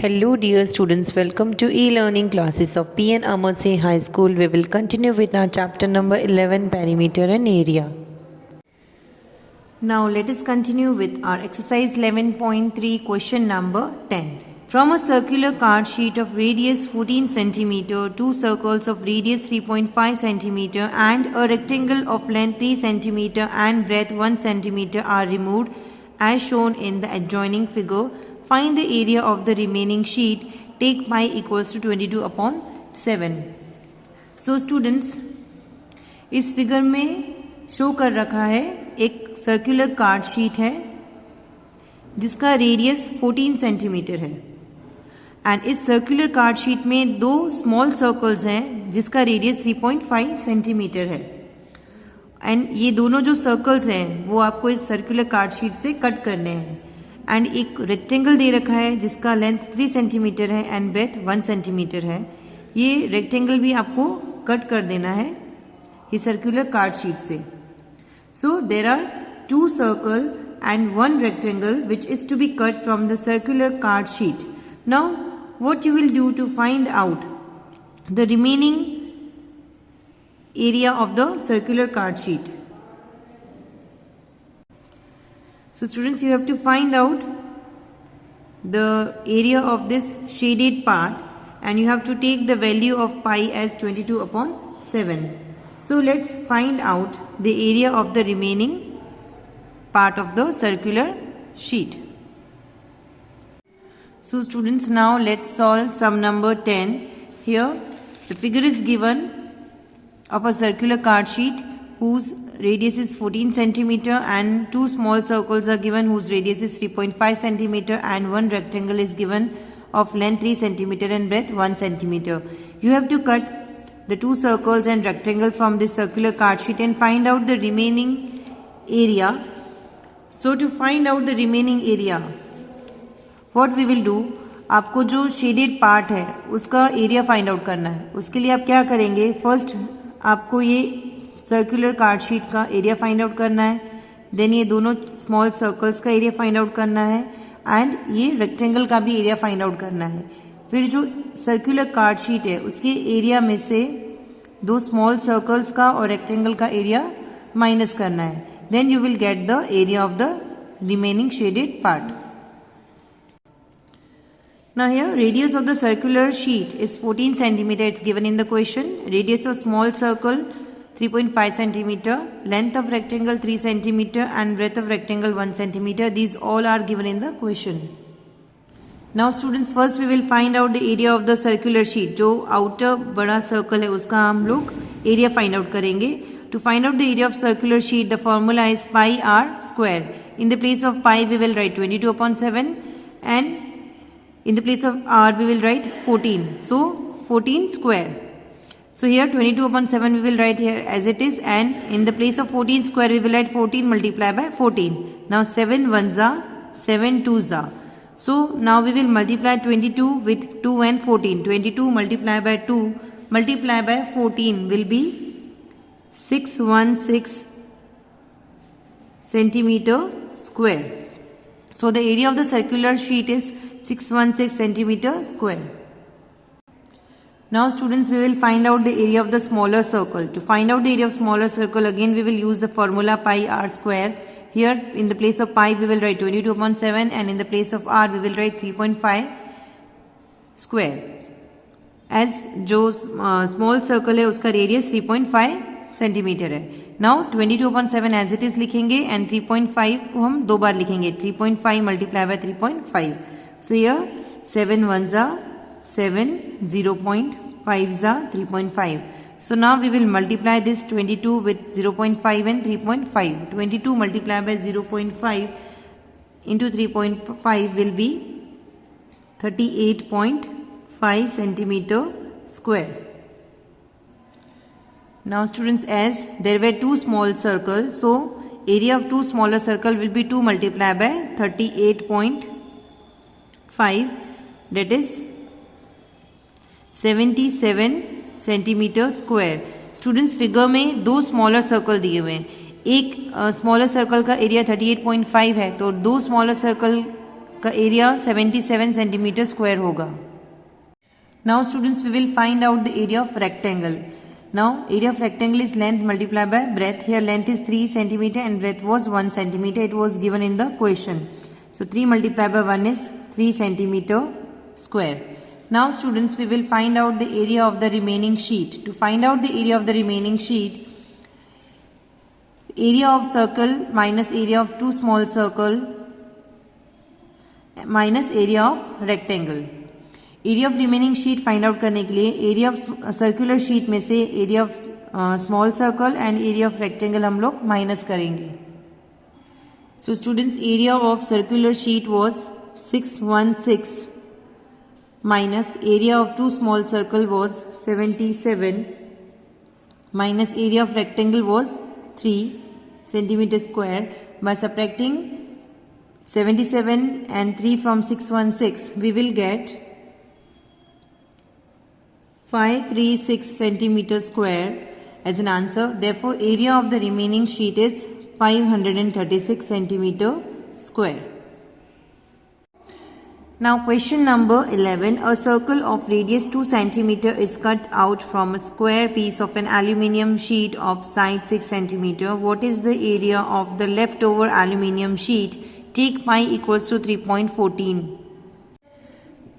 Hello dear students, welcome to e-learning classes of P.N. Amarse High School. We will continue with our chapter number 11, perimeter and area. Now let us continue with our exercise 11.3 question number 10. From a circular card sheet of radius 14 cm, two circles of radius 3.5 cm and a rectangle of length 3 cm and breadth 1 cm are removed as shown in the adjoining figure. Find the area of the remaining sheet. Take pi equals to 22/7. So students, इस figure में show कर रखा है एक circular card sheet है जिसका radius 14 centimetre है and इस सर्कुलर कार्ड शीट में दो स्मॉल सर्कल्स हैं जिसका रेडियस 3.5 सेंटीमीटर है एंड ये दोनों जो सर्कल्स हैं वो आपको इस सर्कुलर कार्ड शीट से कट करने हैं एंड एक रेक्टेंगल दे रखा है जिसका लेंथ 3 सेंटीमीटर है एंड ब्रेथ 1 सेंटीमीटर है. ये रेक्टेंगल भी आपको कट कर देना है ये सर्कुलर कार्ड शीट से. So there are 2 circle and 1 rectangle which is to be cut from the circular card sheet. Now what you will do to find out the remaining area of the circular card sheet. So students, you have to find out the area of this shaded part and you have to take the value of pi as 22/7. So let's find out the area of the remaining part of the circular sheet. So students, now let's solve sum number 10. Here the figure is given of a circular card sheet whose radius is 14 centimeter and two small circles are given whose radius is 3.5 centimeter and one rectangle is given of length 3 centimeter and breadth 1 centimeter. You have to cut the two circles and rectangle from this circular card sheet and find out the remaining area. So to find out the remaining area, what we will do, आपको जो shaded part है उसका area find out करना है. उसके लिए आप क्या करेंगे, फर्स्ट आपको ये सर्कुलर कार्ड शीट का एरिया फाइंड आउट करना है, देन ये दोनों स्मॉल सर्कल्स का एरिया फाइंड आउट करना है एंड ये रेक्टेंगल का भी एरिया फाइंड आउट करना है. फिर जो सर्कुलर कार्ड शीट है उसके एरिया में से दो स्मॉल सर्कल्स का और रेक्टेंगल का एरिया माइनस करना है. Then you will get the area of the remaining shaded part. Now here radius of the circular sheet is 14 centimeter. It's given in the question. Radius of small circle 3.5 centimeter. Length of rectangle 3 centimeter and breadth of rectangle 1 centimeter. These all are given in the question. Now students, first we will find out the area of the circular sheet. जो outer बड़ा circle है उसका हम लोग area find out करेंगे. To find out the area of circular sheet, the formula is pi r square. In the place of pi we will write 22/7 and in the place of r we will write 14. So 14 square. So here 22/7 we will write here as it is and in the place of 14 square we will write 14 multiplied by 14. Now 7 ones are 7 twos are. So now we will multiply 22 with 2 and 14. 22 multiplied by 2 multiplied by 14 will be 616 centimeter square. So the area of the circular sheet is 616 centimeter square. Now students, we will find out the area of the smaller circle. To find out the area of smaller circle, again we will use the formula pi r square. Here in the place of pi we will write 22/7 and in the place of r we will write 3.5 square. As जो small circle है उसका radius 3.5 centimeter है. Now 22/7 as it is लिखेंगे and 3.5 को हम दो बार लिखेंगे. 3.5 multiplied by 3.5. So here 7 ones are 7, 0.5s are 3.5. So now we will multiply this 22 with 0.5 and 3.5. 22 multiplied by 0.5 into 3.5 will be 38.5 centimeter square. Now students, as there were two small circles, so area of two smaller circle will be 2 multiplied by 38.5, that is 77 centimetre square. Students, figure में दो smaller circle दिए हुए हैं. एक smaller circle का area 38.5 है तो दो स्मॉलर सर्कल का एरिया 77 सेंटीमीटर स्क्वायर होगा. Now students we will find out the area of rectangle. Now area of rectangle is length multiply by breadth. Here length is 3 centimetre and breadth was 1 centimeter. It was given in the question. So 3 multiplied by 1 is 3 centimeter square. Now students we will find out the area of the remaining sheet. To find out the area of the remaining sheet, area of circle minus area of two small circle minus area of rectangle. Area of remaining sheet find out करने के लिए area of circular sheet में से area of small circle and area of rectangle हम लोग minus करेंगे. So students area of circular sheet was 616 minus area of two small circle was 77 minus area of rectangle was 3 centimeter square. By subtracting 77 and 3 from 616 we will get 536 centimeter square as an answer. Therefore area of the remaining sheet is 536 centimeter square. Now question number 11. A circle of radius 2 cm is cut out from a square piece of an aluminium sheet of side 6 cm. What is the area of the leftover aluminium sheet? Take pi equals to 3.14.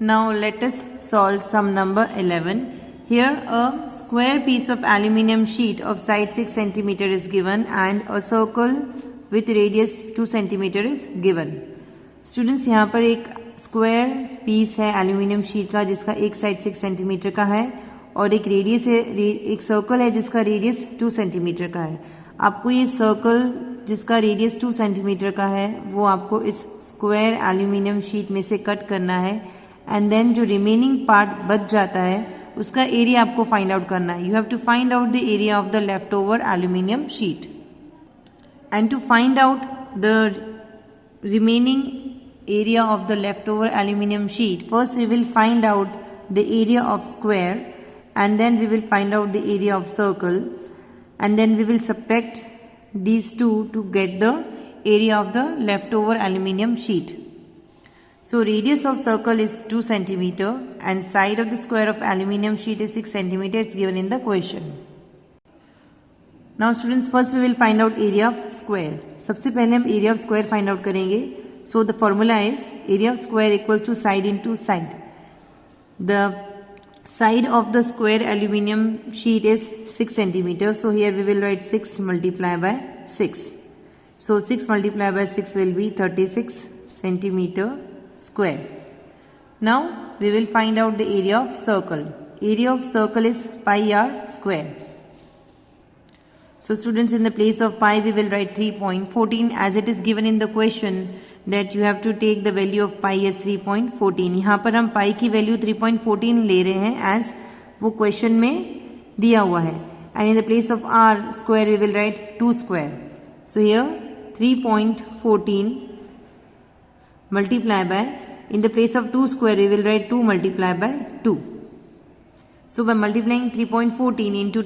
Now let us solve sum number 11. Here a square piece of aluminium sheet of side 6 cm is given and a circle with radius 2 cm is given. Students यहाँ पर एक square piece है aluminium sheet का जिसका एक side 6 centimetre का है और एक रेडियस है, एक सर्कल है जिसका रेडियस 2 सेंटीमीटर का है. आपको ये सर्कल जिसका रेडियस 2 सेंटीमीटर का है वो आपको इस स्क्वायर एल्यूमिनियम शीट में से कट करना है एंड देन जो रिमेनिंग पार्ट बच जाता है उसका एरिया आपको फाइंड आउट करना है. You have to find out the area of the left over aluminium sheet and to find out the remaining area of the leftover aluminium sheet, first we will find out the area of square and then we will find out the area of circle and then we will subtract these two to get the area of the leftover aluminium sheet. So radius of circle is 2 cm and side of the square of aluminium sheet is 6 cm. It's given in the question. Now students first we will find out area of square. सबसे पहले हम area of square find out करेंगे. So the formula is area of square equals to side into side. The side of the square aluminium sheet is 6 cm. So here we will write 6 multiplied by 6. So 6 multiplied by 6 will be 36 centimeter square. Now we will find out the area of circle. Area of circle is pi r square. So students in the place of pi we will write 3.14 as it is given in the question that you have to take the value of pi as 3.14. यहाँ पर हम pi की value 3.14 ले रहे हैं as वो question में दिया हुआ है and in the place of r square we will write 2 square. So here 3.14 multiply by, in the place of 2 square we will write 2 multiply by 2. So by multiplying 3.14 into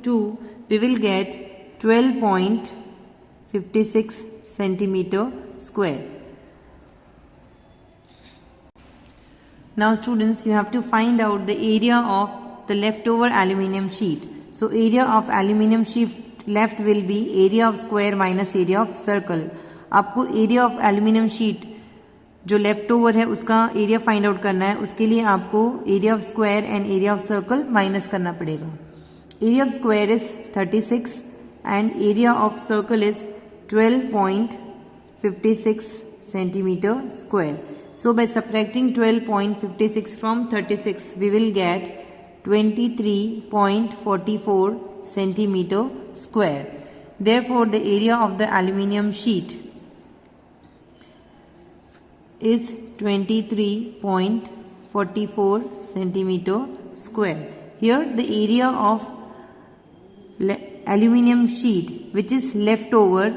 2 we will get 12.56 centimeter square. Now students you have to find out the area of the leftover aluminium sheet. So area of aluminium sheet left will be area of square minus area of circle. आपको area of aluminium sheet जो left over है उसका area find out करना है. उसके लिए आपको area of square and area of circle minus करना पड़ेगा. Area of square is 36 and area of circle is 12.56 centimeter square. So by subtracting 12.56 from 36 we will get 23.44 centimeter square. Therefore the area of the aluminium sheet is 23.44 centimeter square. Here the area of aluminium sheet which is left over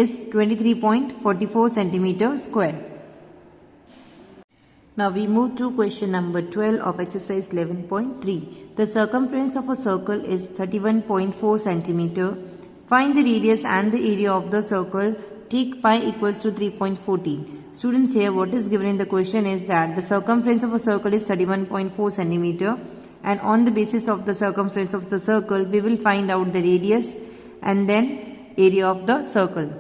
is 23.44 centimeter square. Now we move to question number 12 of exercise 11.3. The circumference of a circle is 31.4 centimeter. Find the radius and the area of the circle. take pi equals to 3.14. Students, here what is given in the question is that the circumference of a circle is 31.4 centimeter, and on the basis of the circumference of the circle we will find out the radius and then area of the circle.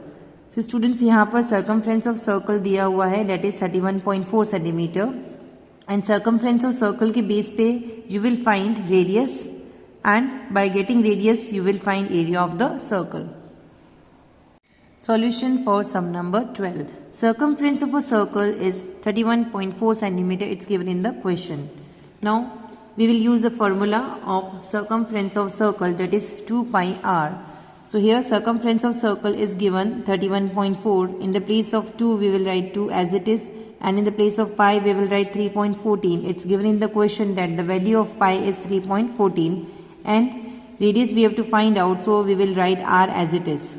So students, यहाँ पर circumference of circle दिया हुआ है, that is 31.4 centimeter, and circumference of circle के base पे you will find radius, and by getting radius you will find area of the circle. Solution for sum number 12. Circumference of a circle is 31.4 centimeter. It's given in the question. Now we will use the formula of circumference of circle, that is 2 pi r. So here circumference of circle is given 31.4. In the place of 2 we will write 2 as it is, and in the place of pi we will write 3.14. It's given in the question that the value of pi is 3.14 and radius we have to find out, so we will write r as it is.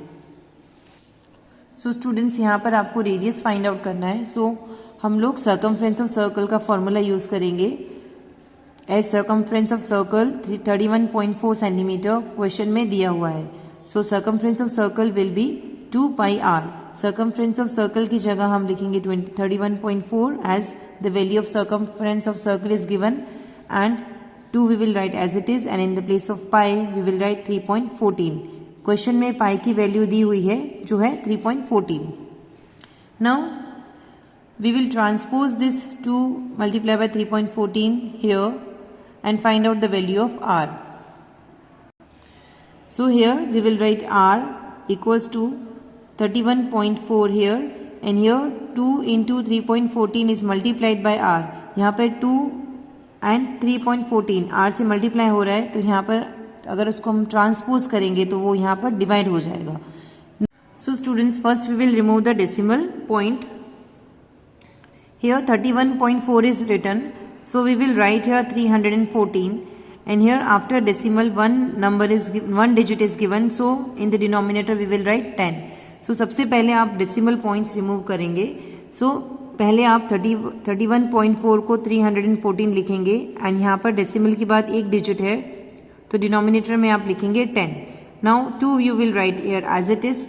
So students, यहाँ पर आपको radius find out करना है. So हम लोग circumference of circle का formula use करेंगे. As circumference of circle 31.4 centimetre question में दिया हुआ है. So circumference of circle will be 2 pi r. Circumference of circle की जगह हम लिखेंगे 31.4 as the value of circumference of circle is given, and 2 we will write as it is, and in the place of pi we will write 3.14. Question में pi की value दी हुई है जो है 3.14. Now we will transpose this 2 multiply by 3.14 here and find out the value of r. So here we will write r equals to 31.4 here, and here 2 into 3.14 is multiplied by r. यहाँ पर 2 and 3.14 r से multiply हो रहा है, तो यहाँ पर अगर उसको हम ट्रांसपोज करेंगे तो वो यहाँ पर डिवाइड हो जाएगा. So students, first we will remove the decimal point. Here 31.4 is written, so we will write here 314, and here after decimal one digit is given, so in the denominator we will write 10. So सबसे पहले आप decimal points remove करेंगे. सो पहले आप 31.4 को 314 लिखेंगे, and यहाँ पर डेसिमल के बाद एक डिजिट है तो डिनोमिनेटर में आप लिखेंगे 10. Now 2 you will write here as it is,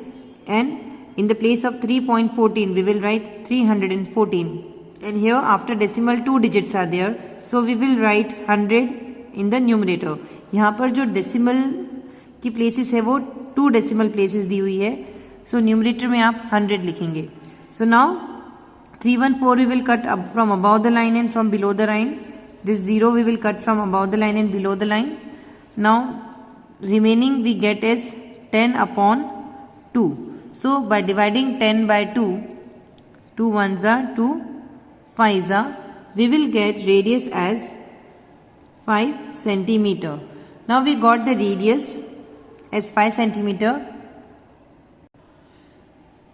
and in the place of 3.14 we will write 314, and here after decimal 2 digits are there, so we will write 100 in the numerator. यहाँ पर जो decimal की places है वो 2 decimal places दी हुई है, so numerator में आप 100 लिखेंगे. So now 314 we will cut up from above the line and from below the line. This 0 we will cut from above the line and below the line. Now remaining we get is 10 upon 2. So by dividing 10 by 2, 2 ones are 2, 5s are, we will get radius as 5 centimeter. Now we got the radius as 5 centimeter.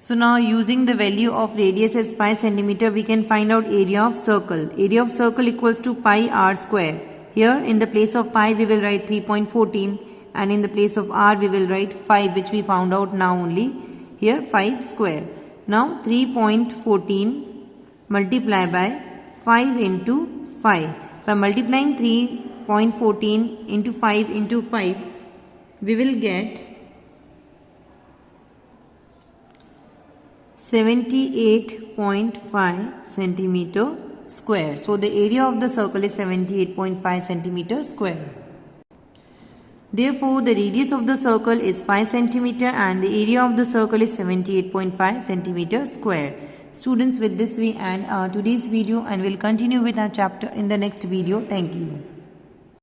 So now using the value of radius as 5 centimeter, we can find out area of circle. Area of circle equals to pi r square. Here in the place of pi we will write 3.14, and in the place of r we will write 5, which we found out now only. Here 5 square. Now 3.14 multiply by 5 into 5. By multiplying 3.14 into 5 we will get 78.5 centimeter square. So the area of the circle is 78.5 centimeter square. Therefore the radius of the circle is 5 centimeter and the area of the circle is 78.5 centimeter square. Students, with this we end today's video, and will continue with our chapter in the next video. Thank you.